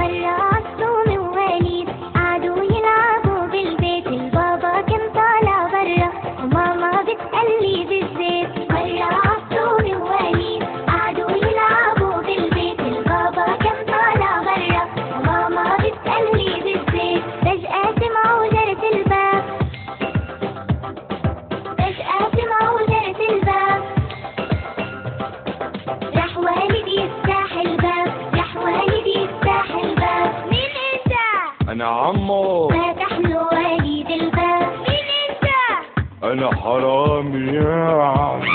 مرة عصوا من وليد قعدوا يلعبوا بالبيت، البابا كان طالع برا وماما بتقلي بالزيت. مرة عصوا من وليد قعدوا يلعبوا بالبيت، البابا كان طالع برا وماما بتقلي بالزيت. فجأة سمعوا جرس الباب، فجأة سمعوا جرس الباب. راح والد يفتح الباب، راح والد يفتح الباب. مين انت؟ انا عمو. فتح له والد الباب. مين انت؟ انا حرامي يا عم.